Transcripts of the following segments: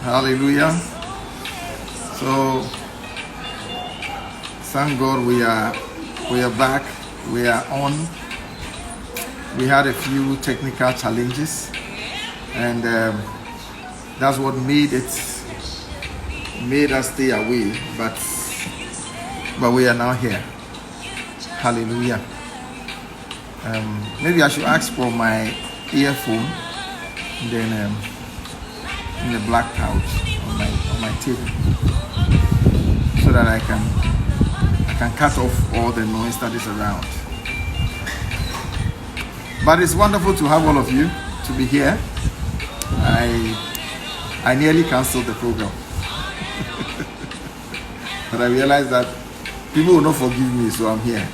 Hallelujah. So thank God we are back. We are on. We had a few technical challenges, and that's what made us stay away. But we are now here. Hallelujah. Maybe I should ask for my earphone, and then in the black pouch on my table, so that I can cut off all the noise that is around. But it's wonderful to have all of you to be here. I nearly canceled the program, but I realized that people will not forgive me, so I'm here.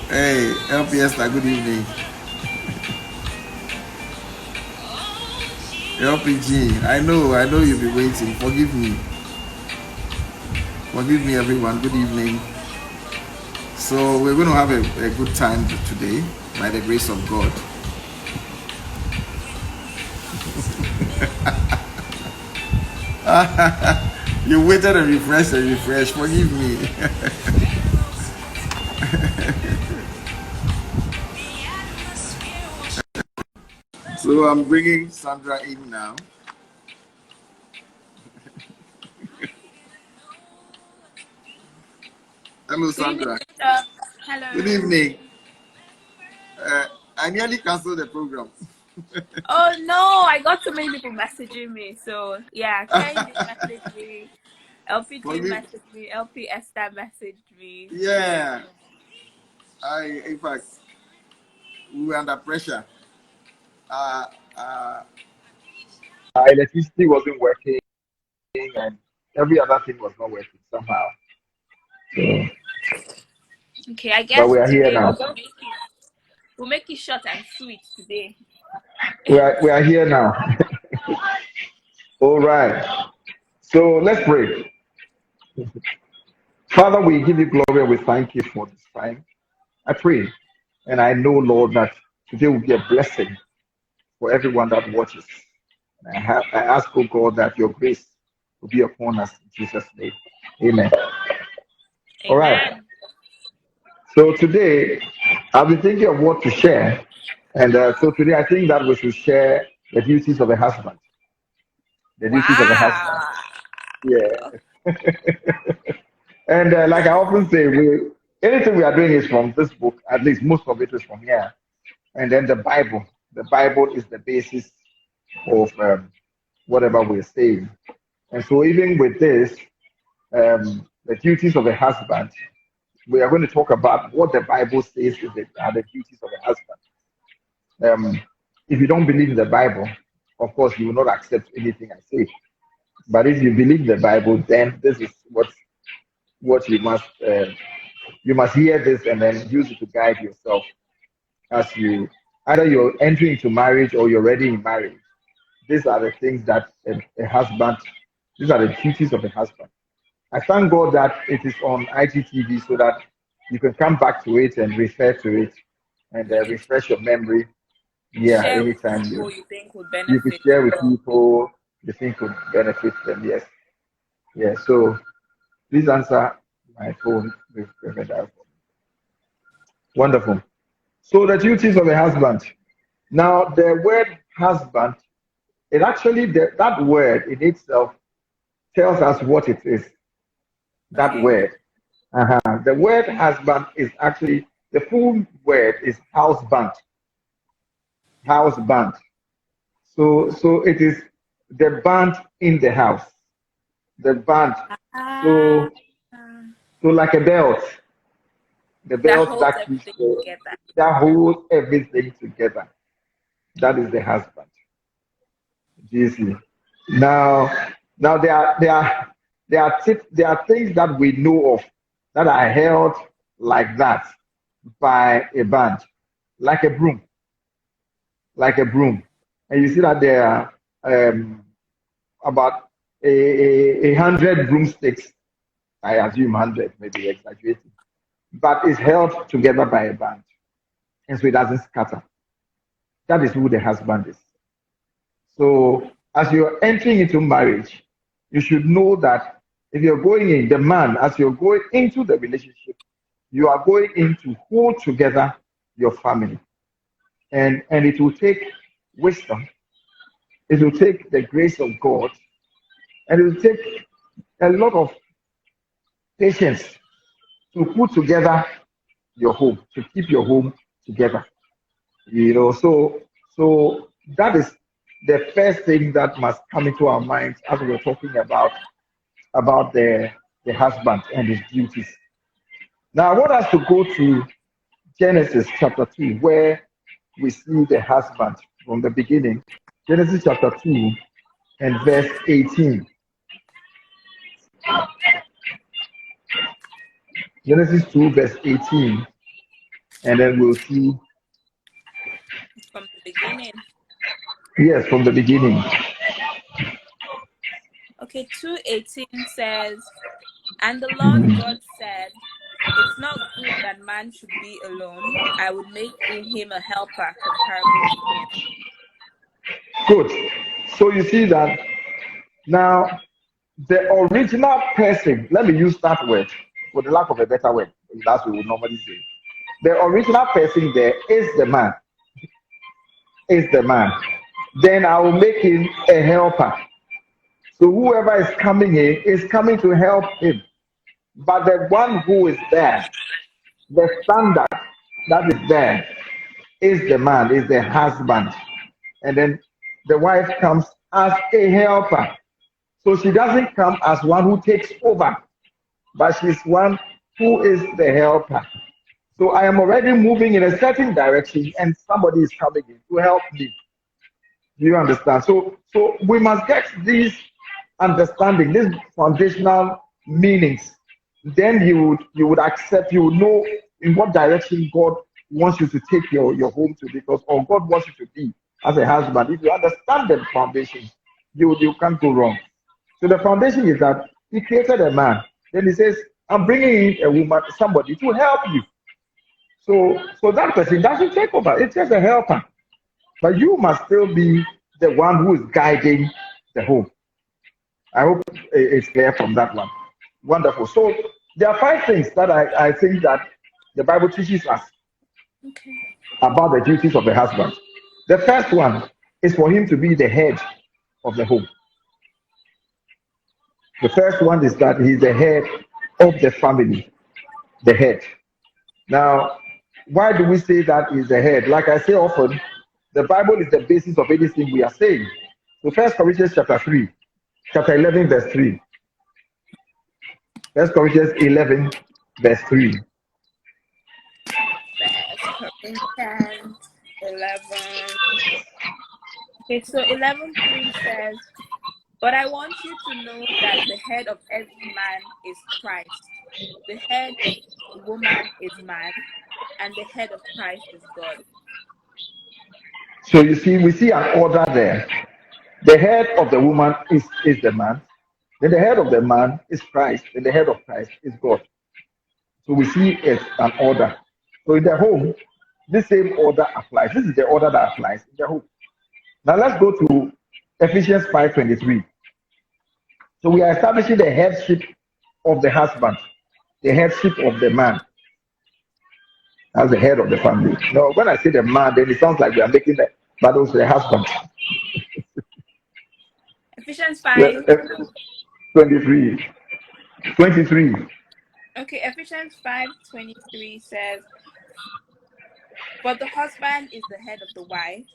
Hey, LPS, good evening. LPG, I know you'll be waiting. Forgive me, everyone. Good evening. So we're going to have a good time today, by the grace of God. You waited and refresh. Forgive me. So I'm bringing Sandra in now. Hello, Sandra. Hello. Good evening. I nearly canceled the program. Oh no, I got so many people messaging me. So yeah, Kenji messaged me, LPG messaged me, LP Esther messaged me. Yeah. In fact, we were under pressure. Electricity wasn't working, and every other thing was not working somehow. So, Okay, I guess but we are here now. We'll make it short and sweet today. We are here now. All right. So let's pray. Father, we give you glory and we thank you for this time. I pray, and I know, Lord, that today will be a blessing for everyone that watches. And I ask, oh God, that your grace will be upon us in Jesus' name. Amen. All right. So today, I've been thinking of what to share. And so today, I think that we should share the duties of a husband. The duties of a husband. Yeah. And like I often say, anything we are doing is from this book. At least most of it is from here. And then the Bible. The Bible is the basis of whatever we're saying. And so even with this, the duties of a husband, we are going to talk about what the Bible says are the duties of a husband. If you don't believe in the Bible, of course, you will not accept anything I say. But if you believe the Bible, then this is what you must hear this and then use it to guide yourself as you either you're entering into marriage or you're already in marriage. These are the things that a husband. These are the duties of a husband. I thank God that it is on IGTV so that you can come back to it and refer to it and refresh your memory. Yeah, anytime you think would benefit. You could share with people you think would benefit them. Yes. Yeah. So please answer my phone with wonderful. So the duties of a husband. Now the word husband, it actually that word in itself tells us what it is. That word. The word husband is actually the full word is house band. House band. So it is the band in the house. The band. So like a belt. The belt that holds everything together. That is the husband. Jesus. Now there are things that we know of that are held like that by a band, like a broom, and you see that there are about 100 broomsticks. I assume 100, maybe exaggerating, but it's held together by a band, and so it doesn't scatter. That is who the husband is. So as you're entering into marriage, you should know that if you're going in, the man, as you're going into the relationship, you are going in to hold together your family. And it will take wisdom, it will take the grace of God, and it will take a lot of patience to put together your home, to keep your home together. So that is the first thing that must come into our minds as we're talking about the husband and his duties. Now I want us to go to Genesis chapter 2, where we see the husband from the beginning. Genesis chapter 2 and verse 18. Genesis 2, verse 18. And then we'll see. From the beginning. Yes, from the beginning. Okay, 2:18 says, and the Lord God said, it's not good that man should be alone. I would make in him a helper comparable to him. Good. So you see that now the original person, let me use that word for the lack of a better word, that's what we would normally say. The original person there is the man. Is the man. Then I will make him a helper. So whoever is coming in is coming to help him. But the one who is there, the standard that is there, is the man, is the husband. And then the wife comes as a helper. So she doesn't come as one who takes over, but she's one who is the helper. So I am already moving in a certain direction and somebody is coming in to help me. Do you understand? So we must get these understanding, these foundational meanings. Then you would accept, you would know in what direction God wants you to take your home to, because or God wants you to be as a husband. If you understand the foundation, you can't go wrong. So the foundation is that he created a man. Then he says, I'm bringing in a woman, somebody to help you. So that person doesn't take over. It's just a helper. But you must still be the one who is guiding the home. I hope it's clear from that one. Wonderful. So there are 5 things that I think that the Bible teaches us about the duties of the husband. The first one is for him to be the head of the home. The first one is that he's the head of the family, the head. Now, why do we say that he's the head? Like I say often, the Bible is the basis of anything we are saying. So 1 Corinthians chapter 11, verse 3. 1 Corinthians 11, verse 3. 1 Corinthians 11. Okay, so 11:3 says, but I want you to know that the head of every man is Christ. The head of woman is man, and the head of Christ is God. So you see, we see an order there. The head of the woman is the man. Then the head of the man is Christ. And the head of Christ is God. So we see it's an order. So in the home, this same order applies. This is the order that applies in the home. Now let's go to Ephesians 5:23. So we are establishing the headship of the husband, the headship of the man as the head of the family. Now, when I say the man, then it sounds like we are making the battles the husband. Ephesians 5. 23. Okay, Ephesians 5:23 says, but the husband is the head of the wife,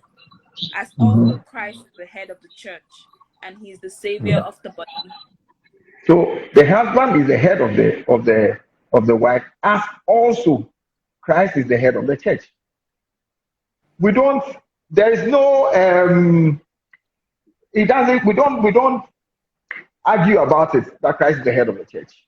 as also Christ is the head of the church, and he is the savior of the body. So the husband is the head of the wife, as also Christ is the head of the church. We don't argue about it that Christ is the head of the church.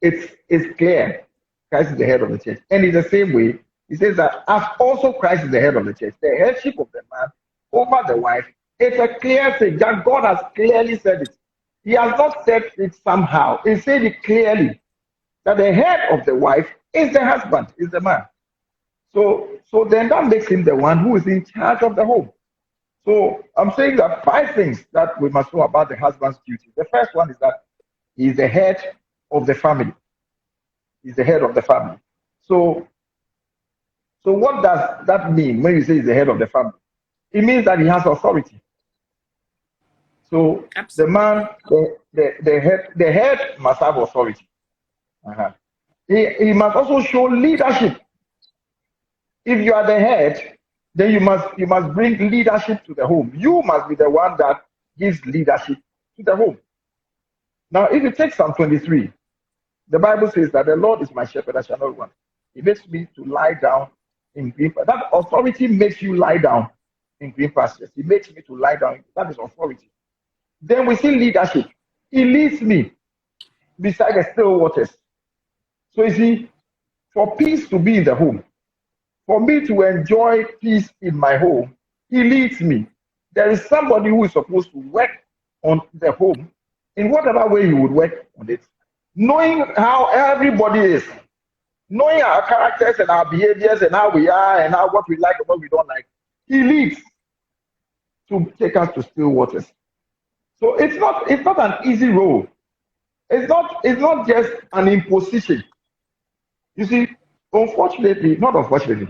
It's clear Christ is the head of the church. And in the same way, he says that as also Christ is the head of the church, the headship of the man over the wife, it's a clear thing that God has clearly said it. He has not said it somehow. He said it clearly that the head of the wife is the husband, is the man. So then that makes him the one who is in charge of the home. So I'm saying that 5 things that we must know about the husband's duty. The first one is that he is the head of the family. He's the head of the family. So, so what does that mean when you say he's the head of the family? It means that he has authority. So the Absolutely. man, the head must have authority. Uh-huh. He must also show leadership. If you are the head, then you must bring leadership to the home. You must be the one that gives leadership to the home. Now, if you take Psalm 23, the Bible says that the Lord is my shepherd, I shall not want. He makes me to lie down in green pastures. That authority makes you lie down in green pastures. He makes me to lie down. That is authority. Then we see leadership. He leads me beside the still waters. So you see, for peace to be in the home, for me to enjoy peace in my home, he leads me. There is somebody who is supposed to work on the home in whatever way he would work on it, knowing how everybody is, knowing our characters and our behaviors and how we are and how what we like and what we don't like. He leads to take us to still waters. So it's not an easy role. It's not just an imposition. You see, unfortunately, not unfortunately,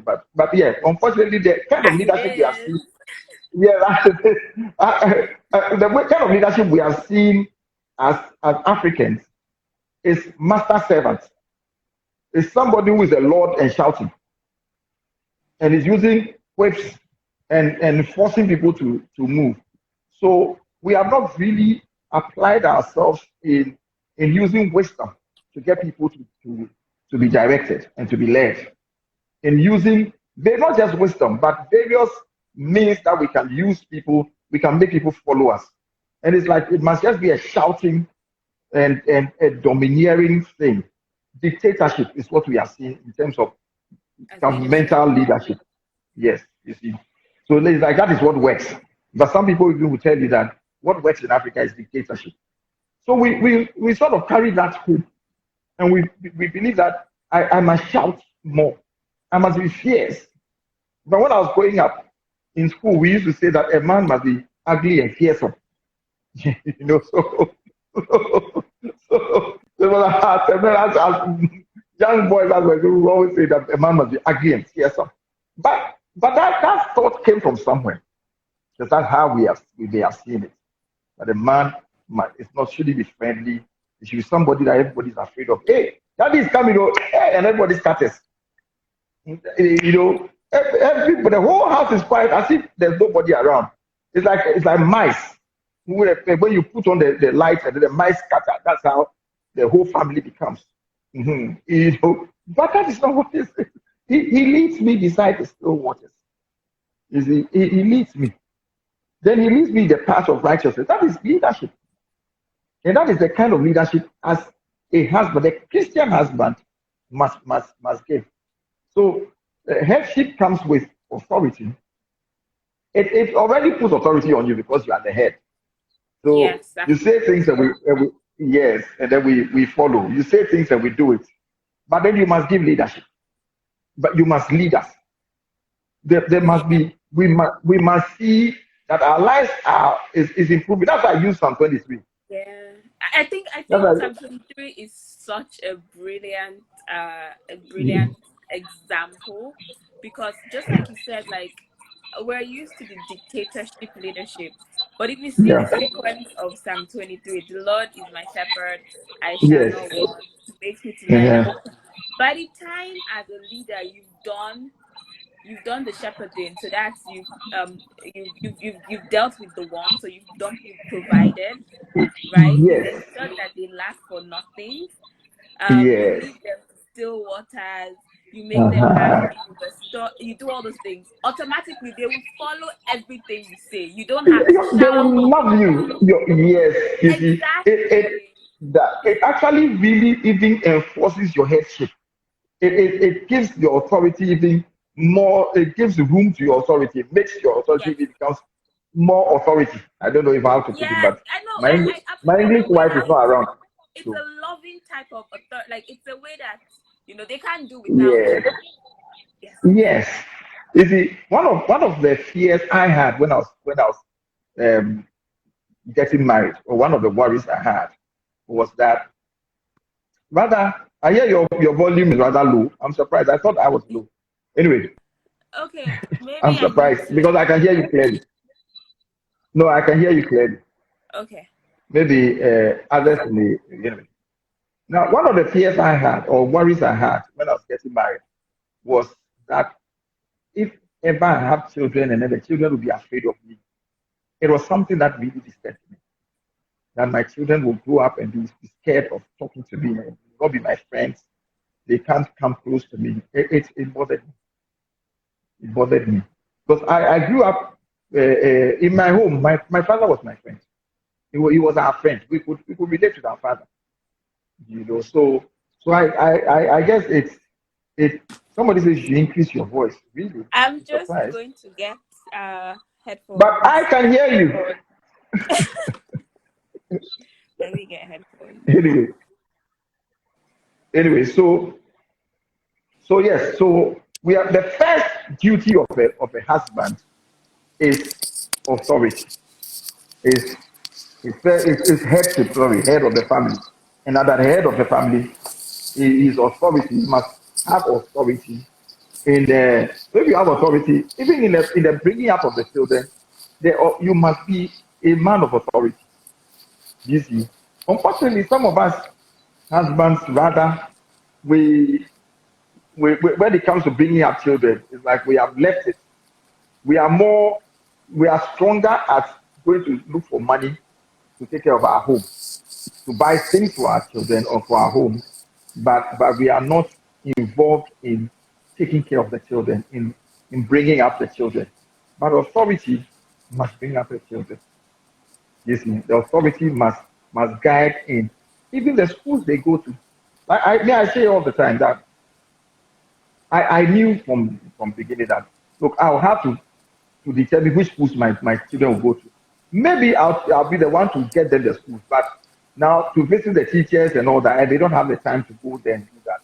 but yeah, unfortunately, the kind of As it leadership we have is. seen, yeah, the kind of leadership we have seen as Africans is master servants. Is somebody who is a lord and shouting, and is using whips and forcing people to move. So we have not really applied ourselves in using wisdom to get people to be directed and to be led. In using not just wisdom, but various means that we can use people, we can make people follow us. And it's like it must just be a shouting and a domineering thing. Dictatorship is what we are seeing in terms of As leadership. governmental leadership. Yes, you see. So it's like that is what works. But some people even will tell you that what works in Africa is dictatorship. So we sort of carry that hope, and we believe that I must shout more. I must be fierce. But when I was growing up in school, we used to say that a man must be ugly and fearsome. you know, as young boys, as well, we always say that a man must be ugly and fearsome. But that thought came from somewhere. Because that's how they have seen it. But a man it's not shouldn't be friendly. It should be somebody that everybody's afraid of. Hey, that is coming, hey, and everybody scatters. You know, the whole house is quiet as if there's nobody around. It's like mice. When you put on the lights and the mice scatter, that's how the whole family becomes. You know, but that is not what it is. He leads me beside the still waters. You see, he leads me. Then he leads me the path of righteousness. That is leadership. And that is the kind of leadership as a husband, a Christian husband must give. So headship comes with authority. It already puts authority on you because you are the head. So Yes, you say things that we yes, and then we follow. You say things and we do it. But then you must give leadership. But you must lead us. There must be we must see that our lives is improving. That's why I use Psalm 23. yeah. I think That's why, Psalm 23 is such a brilliant example, because just like you said, like we're used to the dictatorship leadership. But if you see the yeah, sequence of Psalm 23, the Lord is my shepherd, I shall yes, not want, he makes me to lie down. uh-huh. By the time as a leader you've done the shepherding, so that's you've dealt with the one, so you've provided, right? You've Yes, ensured that they lack for nothing. You yes, lead them to still waters, you make them uh-huh. happy, you restore, you do all those things. Automatically they will follow everything you say. You don't have to They shout. will love you. Yes, you see, Exactly. it actually really even enforces your headship. It gives your authority even more. It gives room to your authority. It makes your authority Yes. even becomes more authority. I don't know if I have to put it, Yes, but I know. my I my absolutely English know. wife is not around. It's So a loving type of authority. Like it's a way that they can't do without yeah, you. Yes. You see, one of the fears I had when I was um, getting married, or one of the worries I had was that rather I hear your volume is rather low. I'm surprised. I thought I was low. Anyway, Okay, I'm maybe I need surprised to. because I can hear you clearly. No, I can hear you clearly. Okay. Maybe others may. Now, one of the fears I had or worries I had when I was getting married was that if ever I have children and then the children will be afraid of me. It was something that really disturbed me. That my children will grow up and be scared of talking to me and not be my friends. They can't come close to me. It bothered me. It bothered me. Because I grew up in my home. My father was my friend. He was our friend. We could relate to our father. So I guess it somebody says you increase your voice. Really? I'm I'm just surprised. going to get But I headphones. can hear you. Let me get headphones. Anyway, anyway, so yes, so we are the first duty of a husband is authority, is is headship, sorry, head of the family. And at the head of the family is authority. You must have authority in the so if you have authority, even in the bringing up of the children, you must be a man of authority. You see. Unfortunately, some of us husbands rather we when it comes to bringing up children, it's like we have left it. We are more, we are stronger at going to look for money to take care of our home, to buy things for our children or for our home, but we are not involved in taking care of the children, in bringing up the children. But authority must bring up the children. You see, the authority must guide in even the schools they go to. I say all the time that I knew from beginning that look, I'll have to determine which schools my children will go to. Maybe I'll be the one to get them the schools, but now to visit the teachers and all that, and they don't have the time to go there and do that.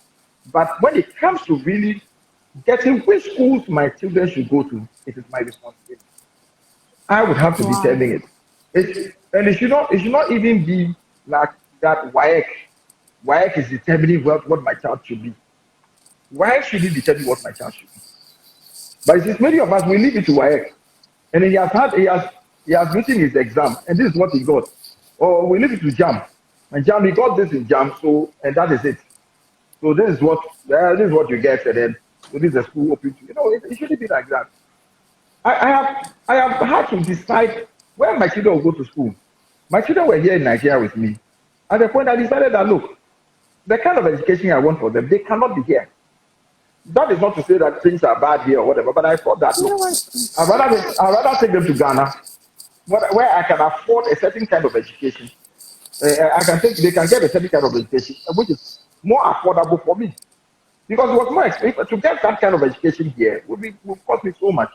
But when it comes to really getting which schools my children should go to, it is my responsibility. I would have to Wow. determine it. And it should not even be like that WAEC. WAEC is determining what my child should be. Why should he determine what my child should be? But it is many of us we leave it to WAEC. And he has written his exam, and this is what he got. Or we leave it to Jam. And Jam, he got this in Jam, so and that is it. So this is what you get, and then so this is the school open to it shouldn't be like that. I have had to decide where my children will go to school. My children were here in Nigeria with me. At the point I decided that look, the kind of education I want for them, they cannot be here. That is not to say that things are bad here or whatever, but I thought that You know look, what? I'd rather take them to Ghana, where I can afford a certain kind of education. They can get a certain kind of education, which is more affordable for me. Because it was more expensive to get that kind of education here would cost me so much.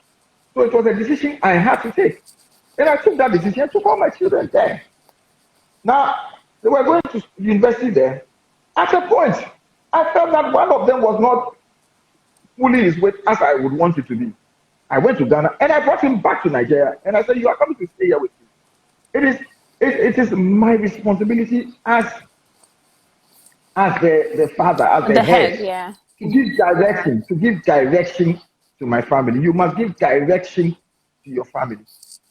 So it was a decision I had to take. And I took that decision and took all my children there. Now, they were going to university there. At a point, I felt that one of them was not fully his weight as I would want it to be. I went to Ghana and I brought him back to Nigeria. And I said, you are coming to stay here with me. It is my responsibility as the father, as the The head, head, yeah. to give direction to my family. You must give direction to your family.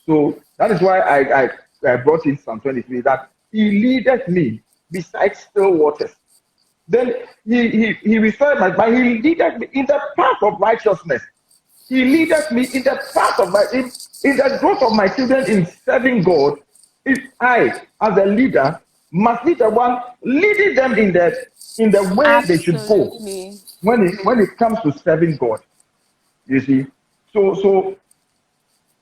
So that is why I brought in Psalm 23 that he leadeth me beside still waters. Then he referred but he leadeth me in the path of righteousness. He leadeth me in the path of in the growth of my children in serving God. If I, as a leader, must be the one leading them in the way they should go Absolutely. when it comes to serving God. You see, so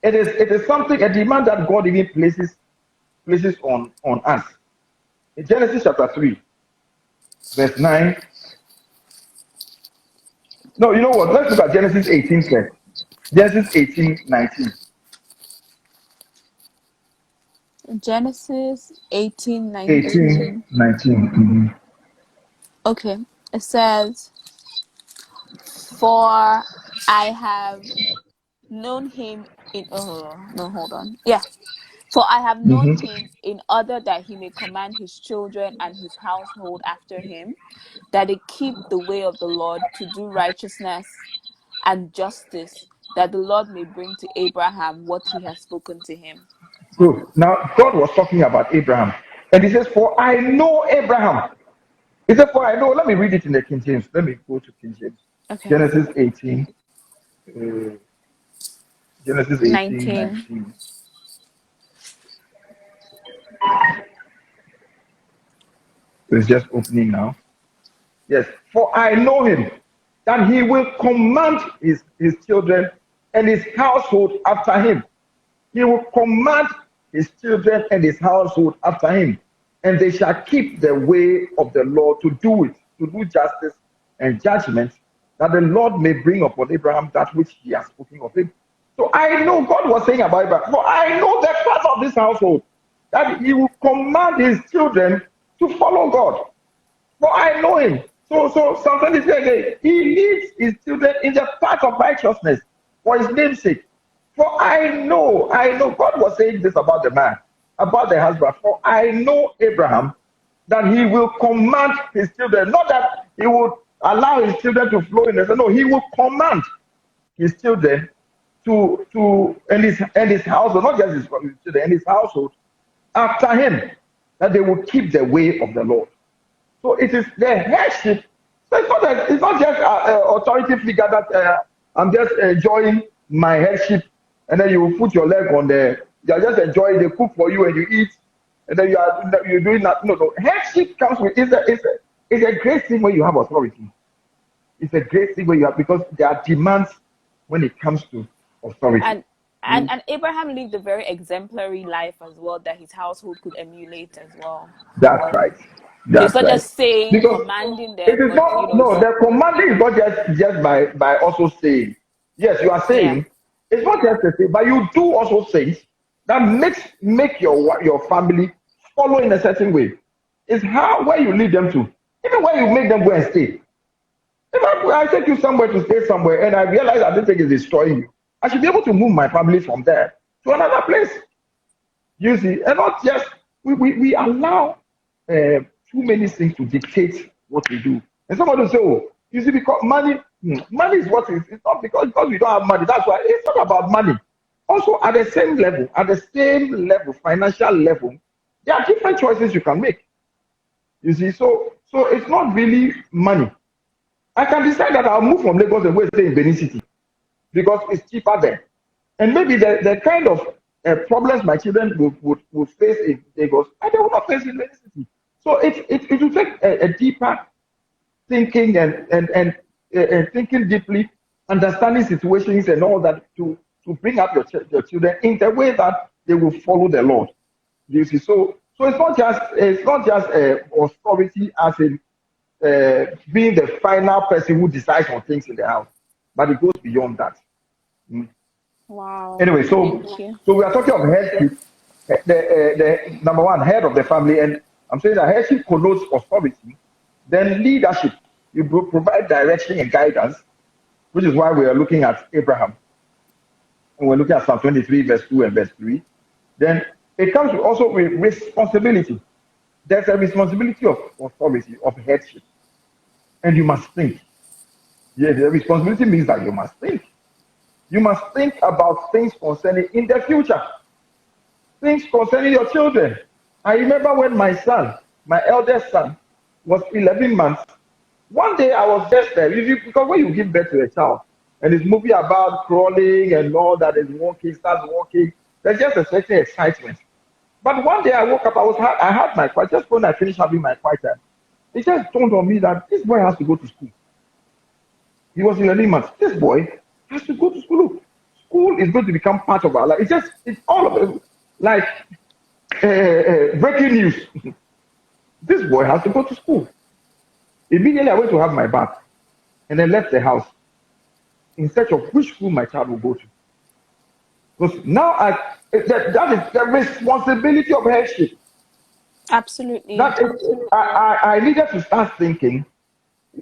it is something, a demand that God even places on us. In Genesis chapter 3, verse 9. No, you know what? Let's look at Genesis 18 first. Genesis 18:19. Genesis 18:19. 18:19. Okay. It says, For I have known him in no, hold on. Yeah. For I have known Mm-hmm. him in order that he may command his children and his household after him, that they keep the way of the Lord to do righteousness and justice, that the Lord may bring to Abraham what he has spoken to him. So now God was talking about Abraham, and he says, "For I know Abraham." He said, "For I know." Let me read it in the King James. Let me go to King James. Okay. Genesis 18. Uh, Genesis 18, 19. 19. So it's just opening now. Yes. For I know him, that he will command his children and his household after him. He will command his children and his household after him, and they shall keep the way of the Lord to do it, to do justice and judgment, that the Lord may bring upon Abraham that which he has spoken of him. So I know God was saying about Abraham, for I know the part of this household, that he will command his children to follow God. For I know him. So Psalm 23 again, he leads his children in the path of righteousness for his name's sake. For I know, God was saying this about the man, about the husband. For I know Abraham, that he will command his children, not that he would allow his children to flow in the no, he will command his children and his household, not just his children, and his household after him, that they will keep the way of the Lord. So it is the headship. So it's not just authority figure that I'm just enjoying my headship, and then you put your leg on there. You're just enjoying. They cook for you and you eat, and then you're doing that. No. Headship comes with it's a great thing when you have authority. It's a great thing when you have, because there are demands when it comes to authority. And Abraham lived a very exemplary life as well, that his household could emulate as well. That's right. So it's That's not right. just saying, Because commanding it them, is but not, no, the commanding is not just by also saying. Yes, you are yeah. saying. It's not just to say, but you do also things that make your family follow in a certain way. It's how where you lead them to, even where you make them go and stay. If I take you somewhere to stay somewhere and I realize that this thing is destroying you, I should be able to move my family from there to another place. You see, and not just we allow too many things to dictate what we do. And somebody will say, "Oh, you see, because money is what is. It's not because we don't have money. That's why it's not about money." Also, at the same level, financial level, there are different choices you can make. You see, so it's not really money. I can decide that I'll move from Lagos and go stay in Benin City because it's cheaper there. And maybe the kind of problems my children would face in Lagos, and they will not face in Benin City. So it will take a deeper thinking and thinking deeply, understanding situations and all that to bring up your children in the way that they will follow the Lord. You see, so it's not just authority as in being the final person who decides on things in the house, but it goes beyond that. Mm. Wow. Anyway, Thank you. so we are talking of headship, the number one, head of the family, and I'm saying that headship connotes authority. Then leadership, you provide direction and guidance, which is why we are looking at Abraham, and we're looking at Psalm 23, verse 2 and verse 3. Then it comes also with responsibility. There's a responsibility of authority, of headship, and you must think. Yeah, the responsibility means that you must think. You must think about things concerning in the future, things concerning your children. I remember when my son, my eldest son, was 11 months. One day I was just there, because when you give birth to a child and it's moving about, crawling and all that, is walking, starts walking, there's just a certain excitement. But one day I woke up, I had my quiet. Just when I finished having my quiet time, it just dawned on me that this boy has to go to school. He was 11 months. This boy has to go to school. Look, school is going to become part of our life. It's all of it. Like breaking news. This boy has to go to school. Immediately I went to have my bath and then left the house in search of which school my child will go to. Because now that is the responsibility of headship. Absolutely. I needed to start thinking,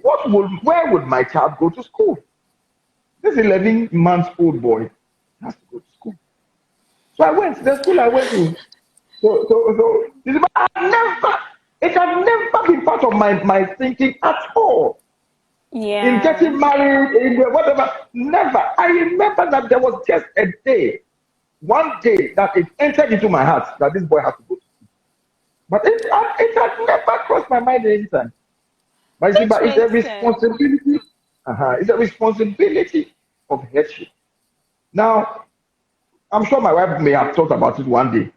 where would my child go to school? This 11-month-old boy has to go to school. So I went to the school I went to. So you see, it had never been part of my thinking at all. In Yeah. getting married, in whatever, never. I remember that there was just a day, one day that it entered into my heart that this boy has to go to school. But it had never crossed my mind anytime. But you see, Which but it's a makes sense. responsibility. It's a responsibility of headship. Now, I'm sure my wife may have thought about it one day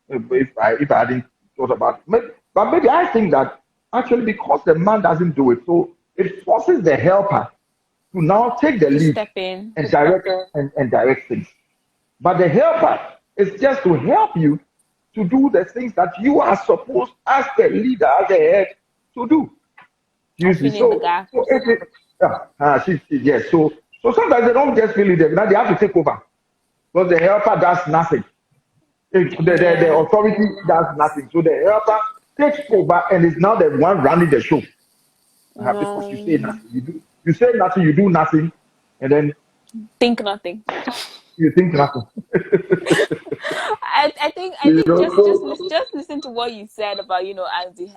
if I hadn't thought about it. But maybe I think that actually because the man doesn't do it, so it forces the helper to now take the To lead step in. and direct things. But the helper is just to help you to do the things that you are supposed as the leader, as the head, to do. Or You see, fill in the so gaps. if it, yes. So sometimes they don't just feel it. Now they have to take over because the helper does nothing. The Yeah. authority does nothing. So the helper takes over and is now the one running the show. Because you say No. nothing, you say nothing, you do nothing, and then Think nothing. you think nothing. I think just listen to what you said about,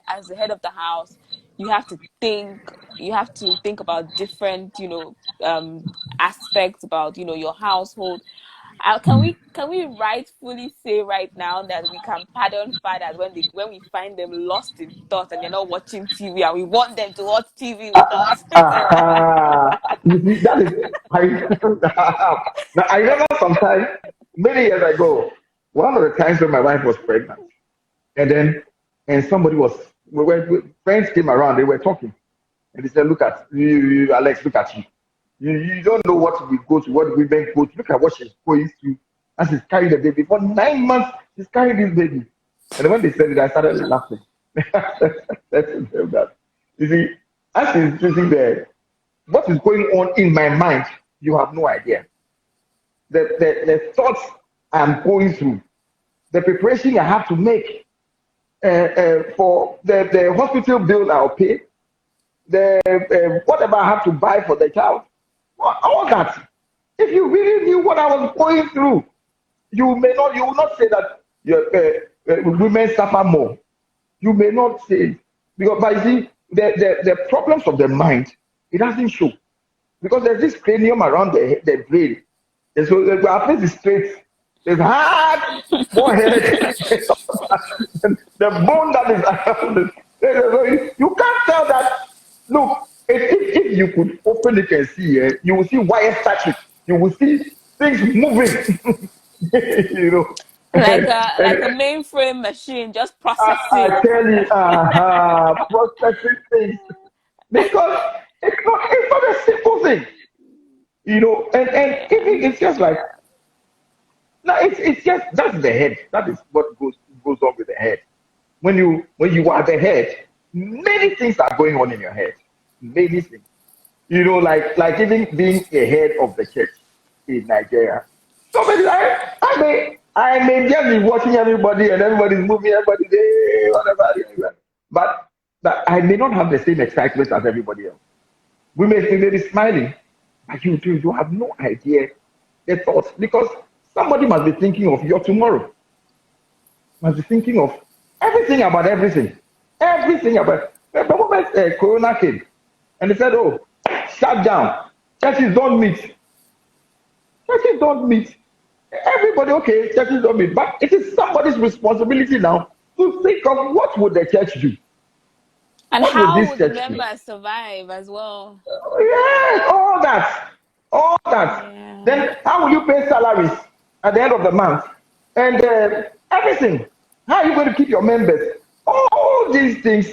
as the head of the house, you have to think about different, aspects about, your household. Can we rightfully say right now that we can pardon fathers when we find them lost in thought and they're not watching TV and we want them to watch TV with us? You see, that is I. Now I remember sometime many years ago, one of the times when my wife was pregnant, and then somebody was friends came around, they were talking, and they said, "Look at you, Alex, look at you. You don't know what we go to, what women go to. Look at what she's going through, and she's carrying the baby for 9 months. She's carrying this baby." And when they said it, I started laughing. That's that. You see, as she's sitting there, what is going on in my mind, you have no idea. The thoughts I'm going through, the preparation I have to make for the hospital bill I'll pay, the whatever I have to buy for the child, all that. If you really knew what I was going through, you will not say that women suffer more. You may not say it. Because, but you see, the problems of the mind, it doesn't show. Because there's this cranium around the brain. And so our face is straight. There's hard forehead. The bone that is around it. You can't tell that. Look, if you could open it and see, you will see wires touching. You will see things moving. you know. Like a mainframe machine just I processing. tell you, processing things because it's not a simple thing, and even it's just like no, it's just that's the head. That is what goes on with the head. When you are the head, many things are going on in your head. Many things, like even being a head of the church in Nigeria. So many I may just be watching everybody and everybody's moving, everybody's whatever. But I may not have the same excitement as everybody else. We may be smiling, but you have no idea the thoughts because somebody must be thinking of your tomorrow. Must be thinking of everything about everything. Everything about the moment Corona came and they said, "Oh, shut down. Churches don't meet. Churches don't meet." Everybody, okay, churches don't meet, but it is somebody's responsibility now to think of what would the church do. And What would how this would the church do? members survive as well? Yes, all that. Yeah. Then how will you pay salaries at the end of the month and everything? How are you going to keep your members? All these things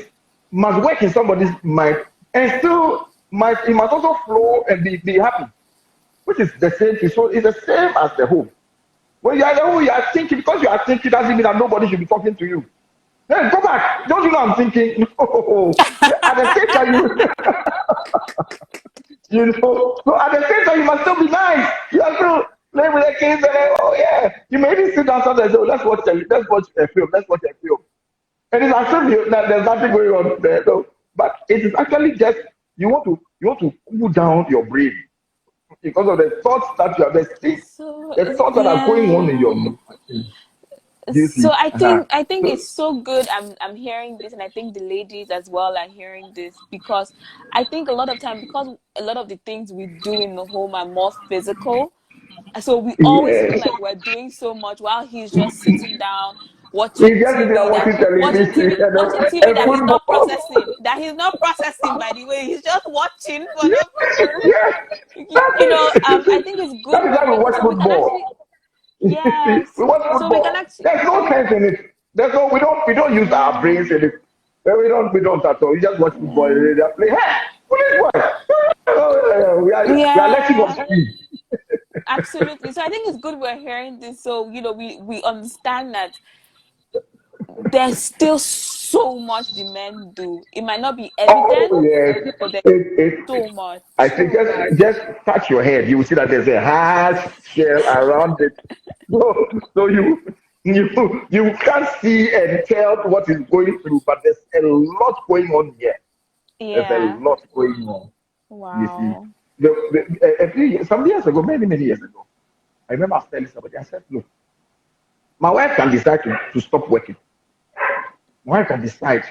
must work in somebody's mind, and still it must also flow and be happy, which is the same thing. So it's the same as the home. When you are the home, you are thinking because you are thinking doesn't mean that nobody should be talking to you. Then go back. Don't you know I'm thinking? No. At the same time, so at the same time, you must still be nice. You have to play with the kids. And, oh yeah, you may even sit down sometimes. And say, oh, let's watch a film. Let's watch a film. And it's as if there's nothing going on there. So, but it is actually just you want to cool down your brain. because of the thoughts that you have the thoughts that are going on in your mind. Do you So see? I think it's so good. I'm hearing this, and I think the ladies as well are hearing this, because I think a lot of time, because a lot of the things we do in the home are more physical, so we always feel Yes. like we're doing so much while he's just sitting down We watching just sit there TV, watching television watching TV and that football. he's not processing, by the way, he's just watching for Yes, no purpose. yes. That's I it. think it's good That is we're how we hearing, watch so we can football. actually, We yes, watch so we can football. actually, There's no sense in it. There's no we don't use our yeah, brains in it. We don't at all. We just watch football. yeah, They play. Hey, police boy. We are letting off yeah. speed. Absolutely. So I think it's good we're hearing this. So, we understand that there's still so much the men do. It might not be Oh evident, yes. but there's It, so much. I think just touch your head. You will see that there's a hard shell around it. So you can't see and tell what is going through, but there's a lot going on here. There's a Yeah. lot going on. You see, Wow. some years ago, many years ago, I remember I was telling somebody. I said, look, my wife can decide to stop working. My wife can decide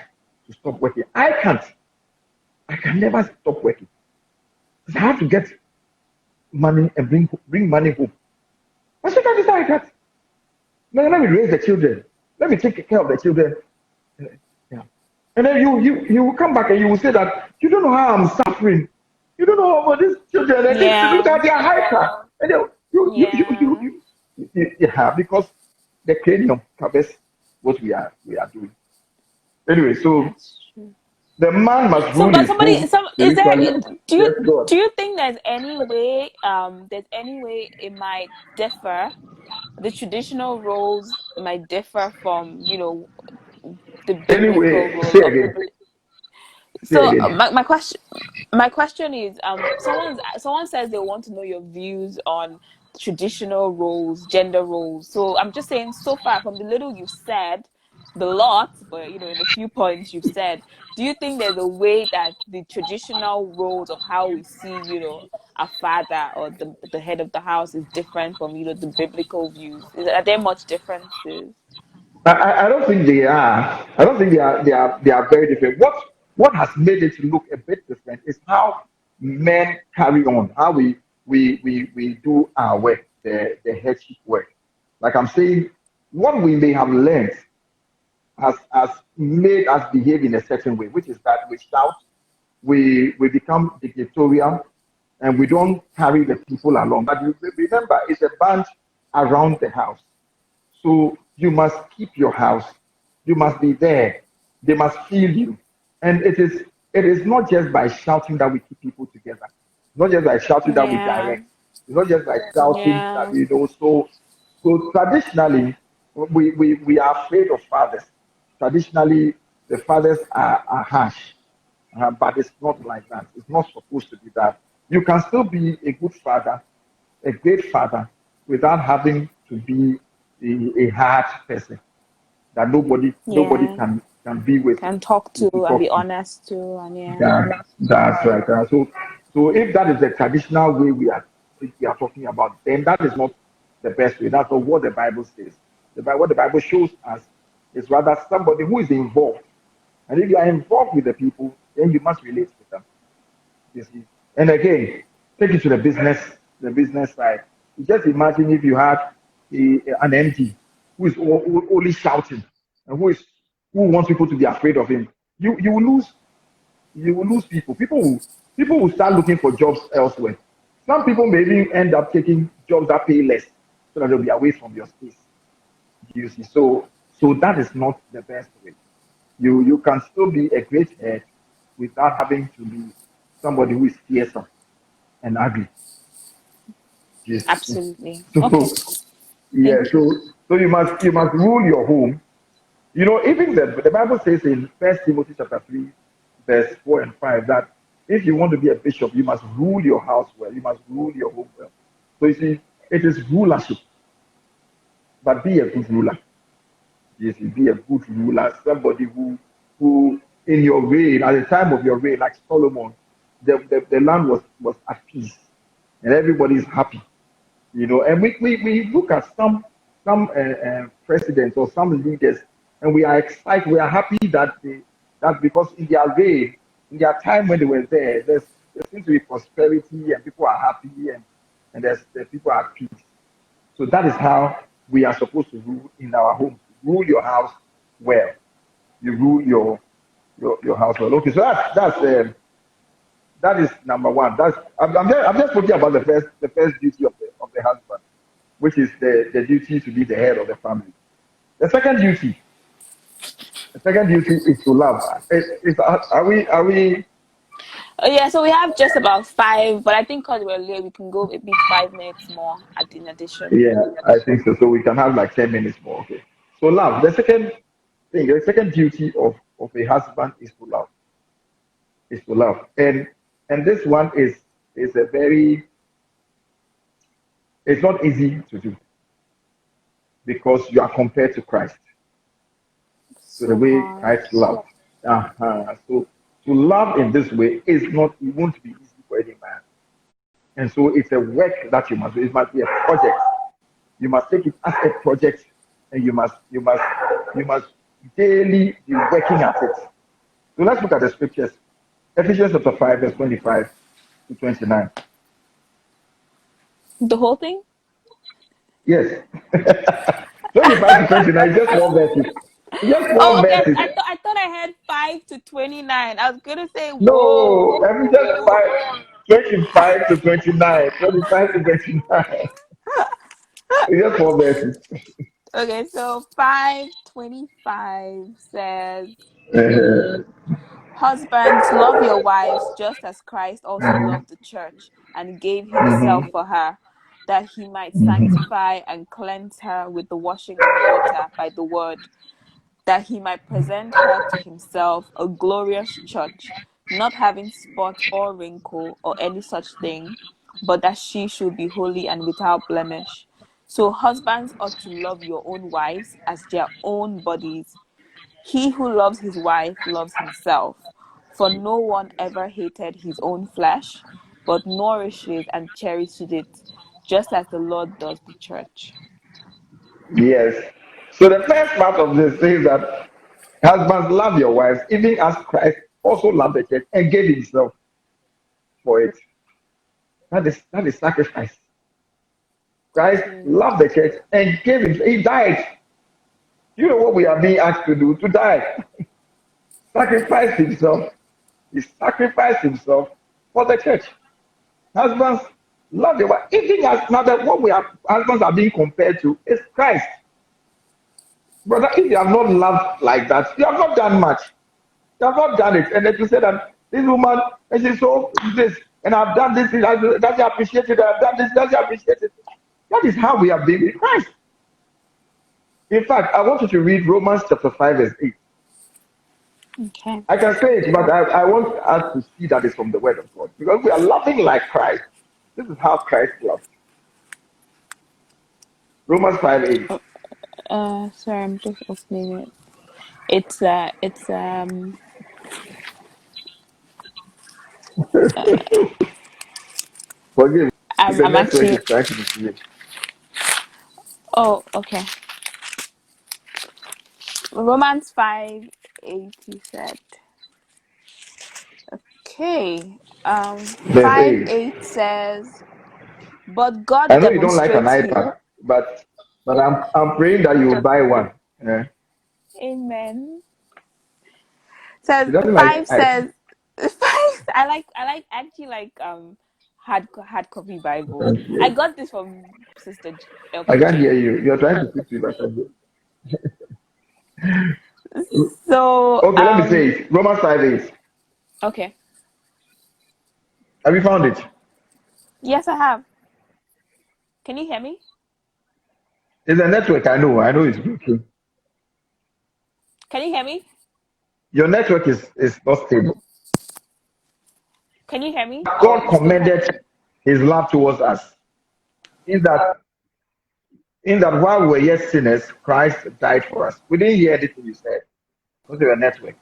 to stop working. I can't. I can never stop working. Because I have to get money and bring money home. But she can decide that. No, let me raise the children. Let me take care of the children. Yeah. And then you will come back and you will say that you don't know how I'm suffering. You don't know about these children. And they look Yeah. at their hyper. And then Yeah. yeah, because the cranium covers what we are doing. Anyway, so That's true. the man must So, rule but his home is there, spiritually. do Yes, you, God. do you think there's any way it might differ? The traditional roles might differ from, the biblical Anyway, role say of again. Say so again. my question is, someone says they want to know your views on traditional roles, gender roles. So I'm just saying, so far from the little you've said, the lot, but in the few points you've said, do you think there's a way that the traditional roles of how we see, a father or the head of the house is different from, the biblical views? Are there much differences? I don't think they are. I don't think they are very different. What has made it look a bit different is how men carry on, how we do our work, the headship work. Like I'm saying, what we may have learned has made us behave in a certain way, which is that we shout, we become dictatorial, and we don't carry the people along. But remember, it's a bunch around the house. So you must keep your house. You must be there. They must feel you. And it is not just by shouting that we keep people together. It's not just by shouting that we Yeah, direct. It's not just by shouting that yeah, so traditionally we are afraid of fathers. Traditionally the fathers are harsh. But it's not like that. It's not supposed to be that. You can still be a good father, a great father, without having to be a hard person that nobody yeah. can be with Can talk to to and be talk to. honest to, and yeah. That's right. So if that is the traditional way we are talking about, then that is not the best way. That's not what the Bible says. What the Bible shows us is rather somebody who is involved. And if you are involved with the people, then you must relate with them. You see. And again, take it to the business side. You just imagine if you had an MD who is only shouting and who wants people to be afraid of him. You will lose people. People will start looking for jobs elsewhere. Some people may even end up taking jobs that pay less so that they'll be away from your space. You see. So that is not the best way. You can still be a great head without having to be somebody who is fearsome and ugly. Yes. Absolutely. Okay. So yeah, Thank you. so you must rule your home. Even the Bible says in First Timothy chapter 3, verse 4 and 5 that if you want to be a bishop, you must rule your house well. You must rule your home well. So you see, it is rulership, but be a good ruler. Yes, you be a good ruler, somebody who in your reign, at the time of your reign, like Solomon, the land was at peace. and everybody's happy, and we look at some presidents or some leaders, and we are excited, we are happy that because in their way, in their time when they were there seems to be prosperity and people are happy, and the people are at peace. So that is how we are supposed to rule in our homes. Rule your house well. You rule your house well. Okay, so that is number one. I'm just talking about the first duty of the husband, which is the duty to be the head of the family. The second duty, is to love. Are we? Oh, yeah, so we have just about 5, but I think because we're late, we can go maybe 5 minutes more in addition. Yeah, I think so. So we can have like 10 minutes more. Okay. So love. The second duty of a husband is to love. And this one is a very, it's not easy to do because you are compared to Christ. So the So way hard. Christ loved. So to love in this way it won't be easy for any man. And so it's a work that you must do. It must be a project. You must take it as a project, and you must daily be working at it. So let's look at the scriptures. Ephesians chapter 5, verse 25 to 29. The whole thing? Yes. 25 to 29, just one verses. Just Oh, one okay. verses. I thought I had 5 to 29. I was gonna say, No, whoa. Ephesians 5, 25 to 29. 25 to 29. Just one verses. Okay, so 5:25 says, Uh, husbands, love your wives just as Christ also loved the church and gave himself for her, that he might sanctify and cleanse her with the washing of water by the word, that he might present her to himself a glorious church, not having spot or wrinkle or any such thing, but that she should be holy and without blemish. So husbands ought to love your own wives as their own bodies. He who loves his wife loves himself. For no one ever hated his own flesh, but nourishes and cherishes it, just as the Lord does the church. yes. So the first part of this says that husbands love your wives, even as Christ also loved the church and gave himself for it. That is sacrifice. Christ loved the church and gave himself. He died. You know what we are being asked to do? To die. Sacrifice himself. He sacrificed himself for the church. Husbands love their wife. Even as now that what we are husbands are being compared to is Christ. Brother, if you have not loved like that, you have not done much. You have not done it. And then you say that this woman, and she's so this, and I've done this, does she appreciate it? I've done this, does she appreciate it? That is how we are being with Christ. In fact, I want you to read Romans chapter 5, verse 8. Okay. I can say it, but I want us to see that it's from the word of God. Because we are loving like Christ. This is how Christ loved. Romans 5, 8. Sorry, I'm just opening it. It's Forgive me. The I'm network actually, is trying to misbehave. oh, okay. Romans 5:8, you said. Okay. Verse 5 8. 8 says, but I God know you don't like an demonstrates his iPad, but I'm praying that you will buy one. Yeah. amen. Says She doesn't like 5 iPad. says 5 I actually like hard copy Bible. I got this from Sister I can't LPG. hear you. You're trying to speak to me, but I can't hear. So Okay, let me say it. Romans 5, 8. okay. Have you found it? Yes, I have. Can you hear me? It's a network. I know. I know it's broken. Can you hear me? Your network is not stable. Can you hear me? Or God you still can't? commended his love towards us in that while we were yet sinners, Christ died for us. We didn't hear anything you said. Because your network.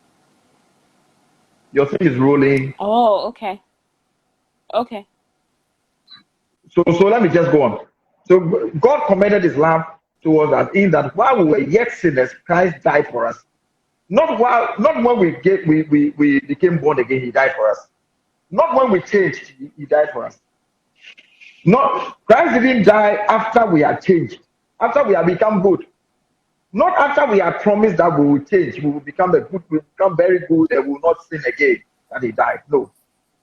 Your thing is rolling. Oh, okay. Okay. So let me just go on. So God commended His love towards us in that while we were yet sinners, Christ died for us. Not when we became born again, He died for us. Not when we changed, He died for us. Not Christ didn't die after we had changed, after we have become good. Not after we have promised that we will change, we will become very good, and we will not sin again. That He died. No.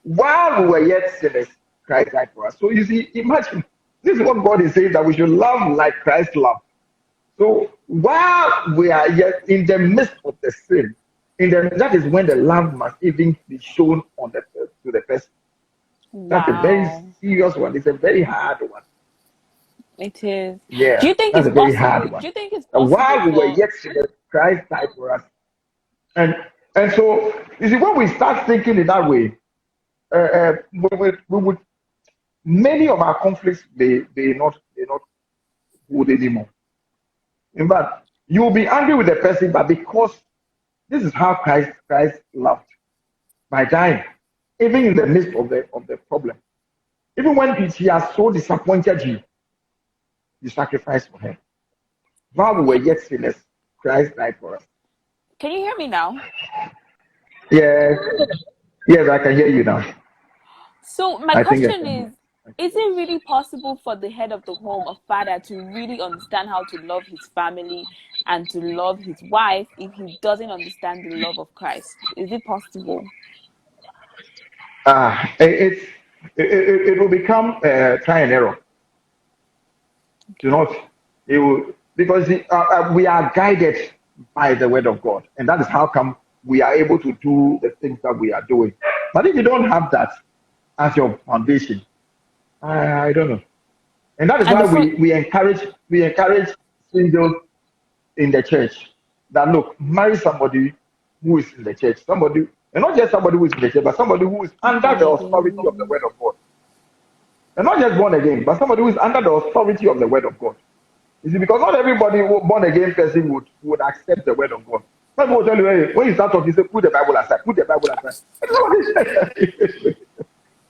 While we were yet sinners, Christ died for us. So you see, imagine this is what God is saying, that we should love like Christ loved. So while we are yet in the midst of the sin, that is when the love must even be shown to the person. Wow. That's a very serious one. It's a very hard one. It is. Yeah. Do you think that's it's a very possible? hard one. Do you think it's possible? While we were yet sinners, Christ died for us. And so you see, when we start thinking in that way, we would many of our conflicts they not hold anymore. In fact, you will be angry with the person, but because this is how Christ loved by dying, even in the midst of the problem, even when He has so disappointed you, you sacrifice for Him. While we were yet sinners, Christ died for us. Can you hear me now? Yes, I can hear you now. So my question is it really possible for the head of the home, a father, to really understand how to love his family and to love his wife if he doesn't understand the love of Christ? Is it possible? It will become try and error. Do not. It will, because we are guided by the word of God, and that is how come we are able to do the things that we are doing. But if you don't have that as your foundation, I don't know. And that is why we encourage singles in the church that look, marry somebody who is in the church, somebody, and not just somebody who is in the church, but somebody who is under the authority of the word of God. And not just born again, but somebody who is under the authority of the word of God. You see, because not everybody born again person would accept the word of God. Some people will tell you, hey, when you start talking, say, put the Bible aside, put the Bible aside.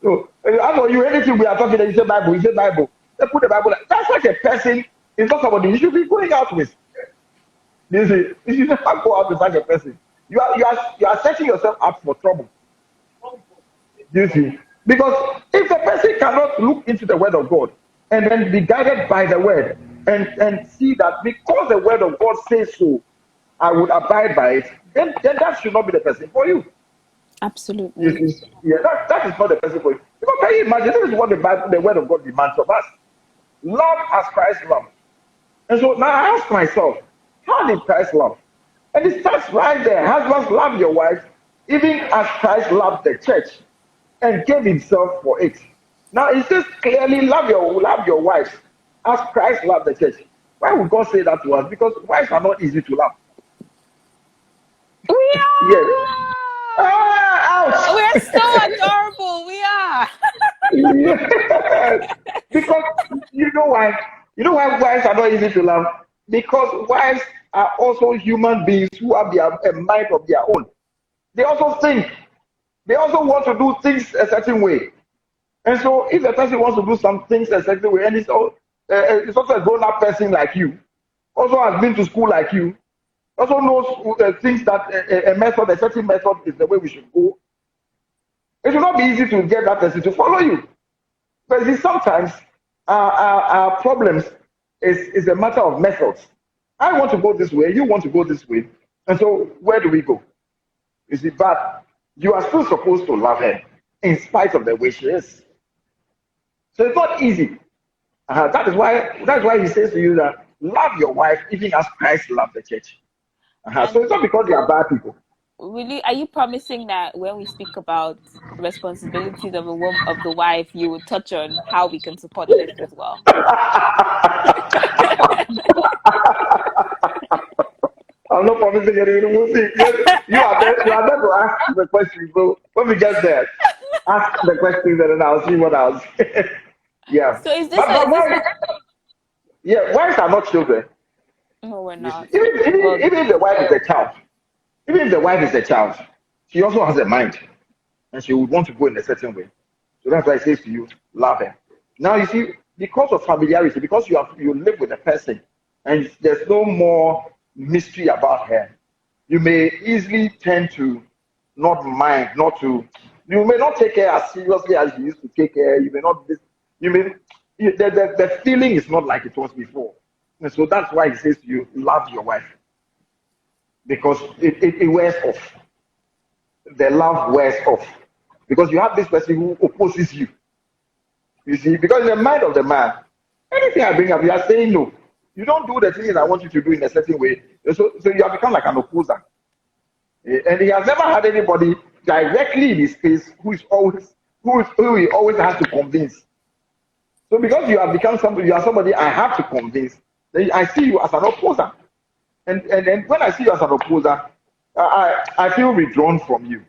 So, as for you, anything we are talking, you say Bible, you say Bible. They put the Bible aside. That's such a person, it's not somebody you should be going out with. You see, you should never go out with such a person. You are setting yourself up for trouble. You see, because if the person cannot look into the word of God and then be guided by the word and see that because the word of God says so, I would abide by it, then that should not be the person for you. Absolutely. You see, yeah, that is not the person for you. Because can you imagine, this is what the word of God demands of us. Love as Christ loved. And so now I ask myself, how did Christ love? And it starts right there. Husbands, love your wife, even as Christ loved the church and gave Himself for it. Now it says clearly, love your wives as Christ loved the church. Why would God say that to us? Because wives are not easy to love. We are. Yes. Ouch. We're so adorable. We are. Yes. Because you know why? You know why wives are not easy to love? Because wives are also human beings who have a mind of their own. They also think. They also want to do things a certain way. And so if a person wants to do some things a certain way, and it's also a grown-up person like you, also has been to school like you, also knows things that a certain method is the way we should go, it will not be easy to get that person to follow you. But see, sometimes our problems is a matter of methods. I want to go this way, you want to go this way. And so where do we go? You see, but you are still supposed to love her in spite of the way she is. So it's not easy. That is why He says to you that love your wife even as Christ loved the church. So it's not because they are bad people. Really, are you promising that when we speak about responsibilities of the wife, you will touch on how we can support this as well? I'm not promising anything. We'll see. Yes, you are there to ask the question. So when we get there, ask the questions and then I'll see what else. Yeah. So is this? Yeah, wives are not children. No, we're not. Even if the wife is a child, she also has a mind, and she would want to go in a certain way. So that's why it says to you, love her. Now you see, because of familiarity, because you live with a person, and there's no more mystery about her, you may easily tend to not mind, not to. You may not take her as seriously as you used to take her. You may not. You may. The feeling is not like it was before, and so that's why he says to you, love your wife, because it wears off. The love wears off, because you have this person who opposes you. You see, because in the mind of the man, anything I bring up, you are saying no. You don't do the things I want you to do in a certain way. So you have become like an opposer. And he has never had anybody directly in his face who he always has to convince. So because you have become somebody, you are somebody I have to convince, then I see you as an opposer. And then when I see you as an opposer, I feel withdrawn from you.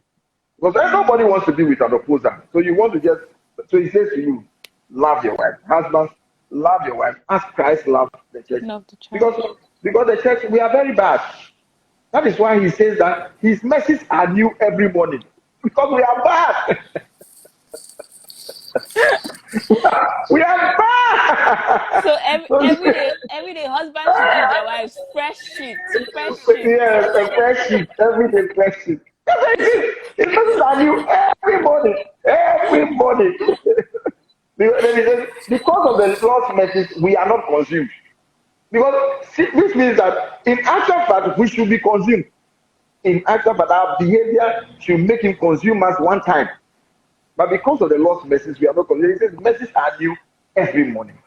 Because nobody wants to be with an opposer. So you want to just, so he says to you, love your wife. Husbands, love your wife as Christ loved the church. Love the church. Because the church, we are very bad. That is why he says that his mercies are new every morning. Because we are bad. We are bad. So every day, husbands should give their wives fresh shit. Yes, a fresh shit. Every day, fresh shit. His mercies are new every morning. Every morning. Because of the Lord's mercies, we are not consumed. Because this means that in actual fact, we should be consumed. In actual fact, our behavior should make him consume us one time. But because of the Lord's mercies, we are not consumed. He says, mercies are new every morning.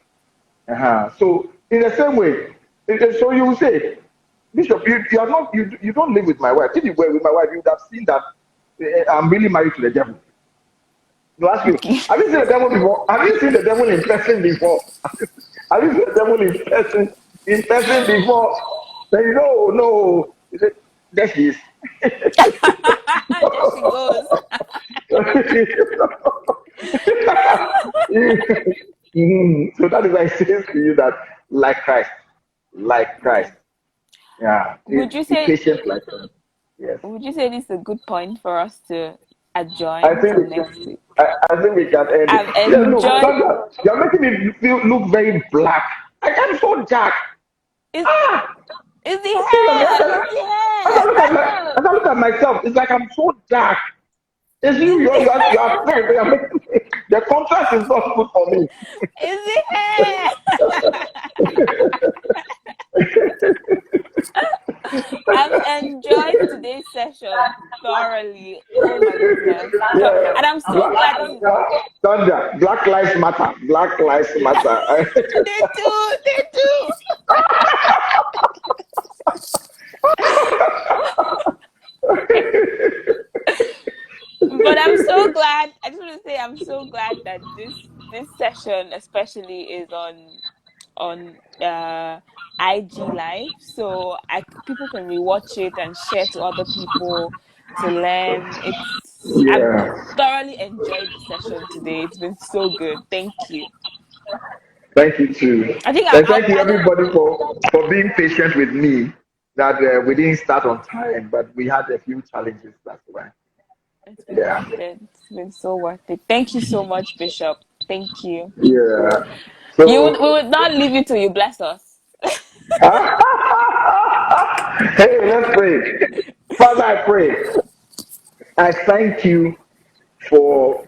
So, in the same way, so you will say, Bishop, you don't live with my wife. If you were with my wife, you would have seen that I'm really married to the devil. To ask you, have you seen the devil before? Have you seen the devil in person before? Have you seen the devil in person before? Then you know, no. There she is. There she goes. So that is why I say to you that like Christ. Yeah. Would you say patient like Christ? Yes. Would you say this is a good point for us to adjourn I think next week? I think we can end I've it. enjoyed. Sandra, you're making me look very black. I'm so dark. It's the hair. As I look at myself, it's like I'm so dark. It's you are fair. The contrast is not good for me. It's the hair. I've enjoyed today's session thoroughly. Oh my goodness. Yeah. And I'm so glad. Sandra, Black Lives Matter. Black Lives Matter. They do. But I'm so glad. I just want to say I'm so glad that this session especially is on IG Live, so people can rewatch it and share to other people to learn. I've thoroughly enjoyed the session today. It's been so good. Thank you. Thank you too. Thank you everybody for being patient with me. That we didn't start on time, but we had a few challenges. That's why. It's been worth it. It's been so worth it. Thank you so much, Bishop. Thank you. Yeah. So, we would not leave you till you bless us. Hey, let's pray. Father, I pray. I thank you for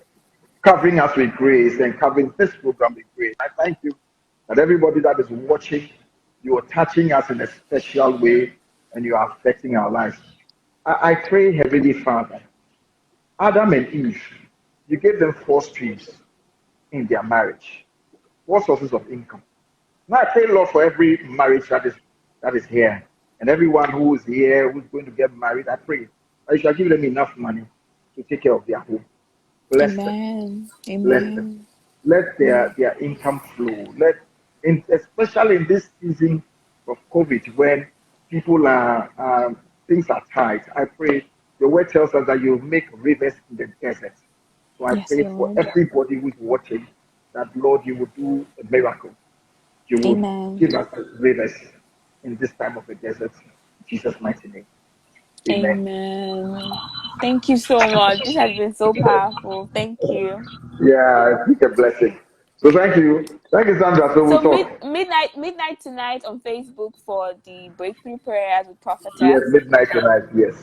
covering us with grace and covering this program with grace. I thank you that everybody that is watching, you are touching us in a special way and you are affecting our lives. I pray, Heavenly Father, Adam and Eve, you gave them 4 streams in their marriage, 4 sources of income. Now I pray, Lord, for every marriage that is here and everyone who is here who's going to get married. I pray that you shall give them enough money to take care of their home. Bless them. Bless them. Let their income flow. Especially in this season of COVID, when people are things are tight. I pray. The word tells us that you make rivers in the desert. So I pray for everybody who's watching that, Lord, you will do a miracle. You will give us rivers in this time of the desert. In Jesus' mighty name. Amen. Thank you so much. This has been so powerful. Thank you. Yeah, it's a blessing. So thank you. Thank you, Sandra. So we'll So talk. midnight tonight on Facebook for the breakthrough prayers with Yes, prophetess. midnight tonight. Yes.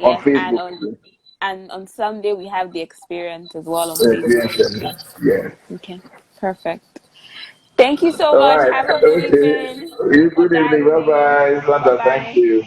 On Yes, Facebook. and on Sunday we have the experience as well on Facebook. Yes. Yes. Okay, perfect. Thank you so All much. right. Have a good Okay. evening You or good evening. Bye darling. bye. Bye Sandra, thank bye. you.